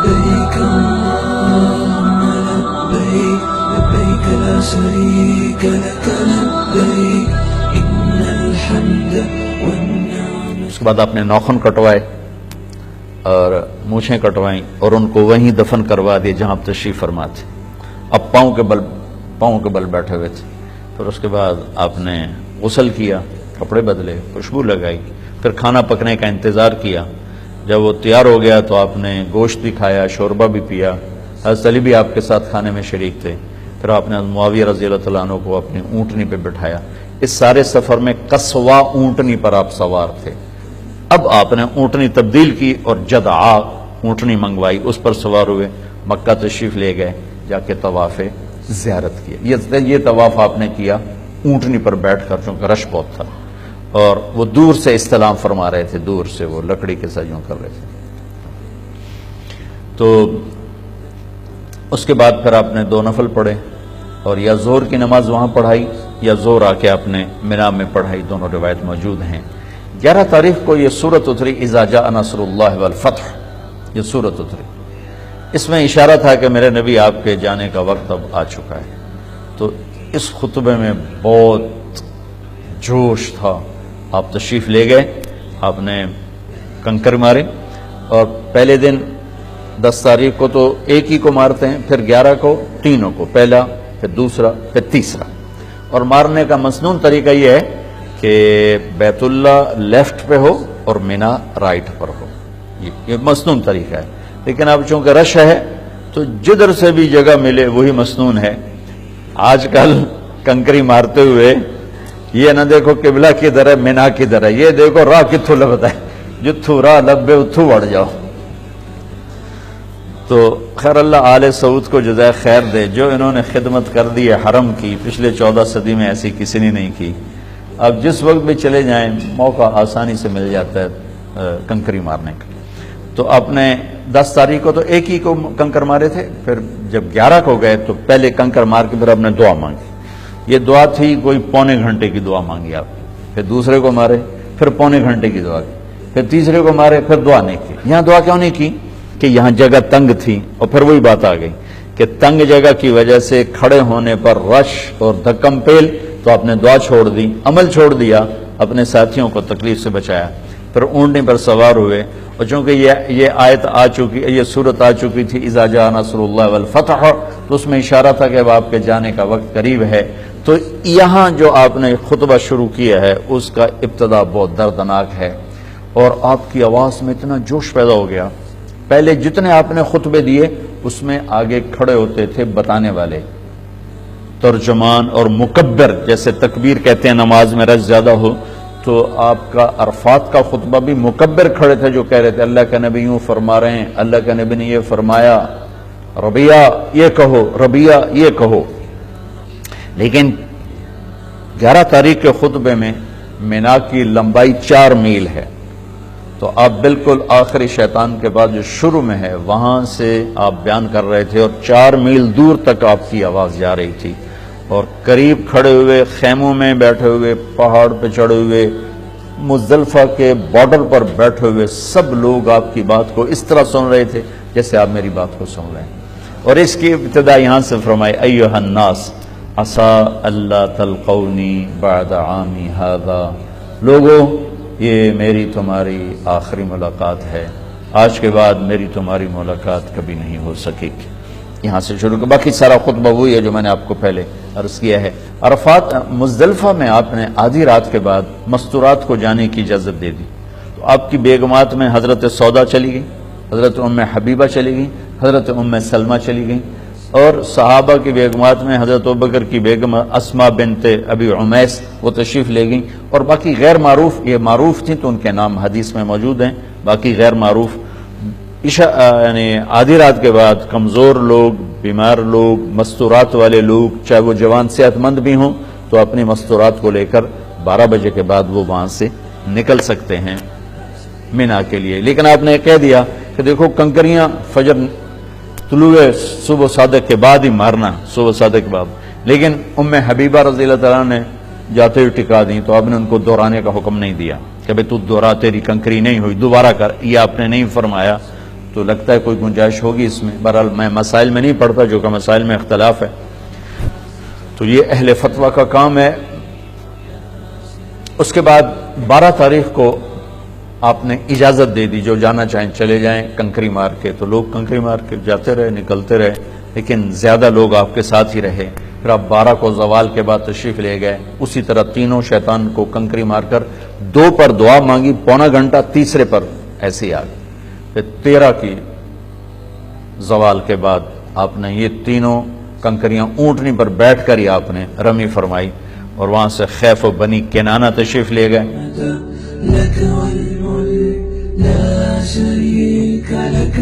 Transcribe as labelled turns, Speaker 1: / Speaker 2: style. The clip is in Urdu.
Speaker 1: لبيك اللهم لبيك لبيك لا شريك لك لبيك إن الحمد والنعمة.
Speaker 2: اس کے بعد آپ نے ناخن کٹوائے اور مونچھیں کٹوائیں اور ان کو وہیں دفن کروا دیے جہاں آپ تشریف فرما تھے. اب پاؤں کے بل بیٹھے ہوئے تھے. پھر اس کے بعد آپ نے غسل کیا، کپڑے بدلے، خوشبو لگائی، پھر کھانا پکنے کا انتظار کیا. جب وہ تیار ہو گیا تو آپ نے گوشت بھی کھایا، شوربہ بھی پیا. حضرت علی بھی آپ کے ساتھ کھانے میں شریک تھے. پھر آپ نے معاویہ رضی اللہ تعالیٰ عنہ کو اپنی اونٹنی پہ بٹھایا. اس سارے سفر میں قصوا اونٹنی پر آپ سوار تھے. اب آپ نے اونٹنی تبدیل کی اور جدعا اونٹنی منگوائی، اس پر سوار ہوئے، مکہ تشریف لے گئے، جا کے طواف زیارت کیا. یہ طواف آپ نے کیا اونٹنی پر بیٹھ کر، چونکہ رش بہت تھا اور وہ دور سے استلام فرما رہے تھے، دور سے وہ لکڑی کے ساتھ یوں کر رہے تھے. تو اس کے بعد پھر آپ نے 2 نفل پڑھے اور یا زور کی نماز وہاں پڑھائی یا زور آ کے آپ نے مینا میں پڑھائی. دونوں روایت موجود ہیں. 11 تاریخ کو یہ سورت اتری، اذا جاء نصر اللہ والفتح، یہ سورت اتری. اس میں اشارہ تھا کہ میرے نبی آپ کے جانے کا وقت اب آ چکا ہے. تو اس خطبے میں بہت جوش تھا. آپ تشریف لے گئے، آپ نے کنکر مارے اور پہلے دن 10 تاریخ کو تو ایک ہی کو مارتے ہیں، پھر 11 کو تینوں کو، پہلا پھر دوسرا پھر تیسرا. اور مارنے کا مسنون طریقہ یہ ہے کہ بیت اللہ لیفٹ پہ ہو اور مینا رائٹ پر ہو. یہ مسنون طریقہ ہے. لیکن اب چونکہ رش ہے تو جدھر سے بھی جگہ ملے وہی مسنون ہے. آج کل کنکری مارتے ہوئے یہ نہ دیکھو قبلہ کدھر ہے مینا کدھر ہے، یہ دیکھو راہ کتھو لبتا ہے، جتھو راہ لبے اتھو وڑ جاؤ. تو خیر اللہ آل سعود کو جزائے خیر دے، جو انہوں نے خدمت کر دی ہے حرم کی، پچھلے 14 صدی میں ایسی کسی نے نہیں کی. اب جس وقت بھی چلے جائیں موقع آسانی سے مل جاتا ہے کنکری مارنے کا. تو آپ نے 10 تاریخ کو تو ایک ہی کو کنکر مارے تھے، پھر جب 11 کو گئے تو پہلے کنکر مار کے پھر آپ نے دعا مانگی. یہ دعا تھی کوئی پونے گھنٹے کی دعا مانگی آپ. پھر دوسرے کو مارے، پھر پونے گھنٹے کی دعا کی، پھر تیسرے کو مارے، پھر دعا نہیں کی. یہاں دعا کیوں نہیں کی؟ کہ یہاں جگہ تنگ تھی. اور پھر وہی بات آ گئی کہ تنگ جگہ کی وجہ سے کھڑے ہونے پر رش اور دھکم پیل، تو آپ نے دعا چھوڑ دی، عمل چھوڑ دیا، اپنے ساتھیوں کو تکلیف سے بچایا. پھر اونٹنی پر سوار ہوئے. اور چونکہ یہ آیت آ چکی، یہ صورت آ چکی تھی اذا جاء نصر اللہ والفتح، تو اس میں اشارہ تھا کہ اب آپ کے جانے کا وقت قریب ہے. تو یہاں جو آپ نے خطبہ شروع کیا ہے اس کا ابتدا بہت دردناک ہے اور آپ کی آواز میں اتنا جوش پیدا ہو گیا. پہلے جتنے آپ نے خطبے دیے اس میں آگے کھڑے ہوتے تھے بتانے والے، ترجمان اور مکبر، جیسے تکبیر کہتے ہیں نماز میں رش زیادہ ہو. تو آپ کا عرفات کا خطبہ بھی مکبر کھڑے تھے جو کہہ رہے تھے اللہ کا نبی یوں فرما رہے ہیں، اللہ کا نبی نے یہ فرمایا، ربیہ یہ کہو، ربیہ یہ کہو. لیکن 11 تاریخ کے خطبے میں مینا کی لمبائی 4 میل ہے. تو آپ بالکل آخری شیطان کے بعد جو شروع میں ہے وہاں سے آپ بیان کر رہے تھے اور 4 میل دور تک آپ کی آواز جا رہی تھی. اور قریب کھڑے ہوئے، خیموں میں بیٹھے ہوئے، پہاڑ پہ چڑھے ہوئے، مزدلفہ کے بارڈر پر بیٹھے ہوئے سب لوگ آپ کی بات کو اس طرح سن رہے تھے جیسے آپ میری بات کو سن رہے ہیں. اور اس کی ابتدا یہاں سے فرمائی ایھا الناس عسى الا تلقونی بعد عامی ھذا، لوگوں یہ میری تمہاری آخری ملاقات ہے، آج کے بعد میری تمہاری ملاقات کبھی نہیں ہو سکے گی. یہاں سے شروع کر، باقی سارا خطبہ وہی ہے جو میں نے آپ کو پہلے عرض کیا ہے. عرفات مزدلفہ میں آپ نے آدھی رات کے بعد مستورات کو جانے کی اجازت دے دی. تو آپ کی بیگمات میں حضرت سودا چلی گئی، حضرت ام حبیبہ چلی گئی، حضرت ام سلمہ چلی گئی. اور صحابہ کی بیگمات میں حضرت ابوبکر کی بیگم اسماء بنت ابی عمیس وہ تشریف لے گئیں. اور باقی غیر معروف، یہ معروف تھیں تو ان کے نام حدیث میں موجود ہیں، باقی غیر معروف یعنی آدھی رات کے بعد کمزور لوگ، بیمار لوگ، مستورات والے لوگ، چاہے وہ جوان صحت مند بھی ہوں، تو اپنی مستورات کو لے کر 12 بجے کے بعد وہ وہاں سے نکل سکتے ہیں مینا کے لیے. لیکن آپ نے کہہ دیا کہ دیکھو کنکریاں فجر طلوع صبح صادق کے بعد ہی مارنا، صبح صادق کے بعد. لیکن ام حبیبہ رضی اللہ تعالیٰ نے جاتے ہوئے ٹکا دیں تو آپ نے ان کو دہرانے کا حکم نہیں دیا کہ بھئی تو دوہرا، تیری کنکری نہیں ہوئی، دوبارہ کر، یہ آپ نے نہیں فرمایا. تو لگتا ہے کوئی گنجائش ہوگی اس میں. بہرحال میں مسائل میں نہیں پڑھتا جو کہ مسائل میں اختلاف ہے. تو یہ اہل فتویٰ کا کام ہے. اس کے بعد 12 تاریخ کو آپ نے اجازت دے دی جو جانا چاہیں چلے جائیں کنکری مار کے. تو لوگ کنکری مار کے جاتے رہے, نکلتے رہے, لیکن زیادہ لوگ آپ کے ساتھ ہی رہے. پھر آپ 12 کو زوال کے بعد تشریف لے گئے. اسی طرح تینوں شیطان کو کنکری مار کر 2 پر دعا مانگی, پونا گھنٹہ, تیسرے پر ایسے ہی آ گئے. پھر 13 کی زوال کے بعد آپ نے یہ تینوں کنکریاں اونٹنی پر بیٹھ کر ہی آپ نے رمی فرمائی اور وہاں سے خیف و بنی کنانہ تشریف لے گئے.
Speaker 1: لك والملك لا شريك لك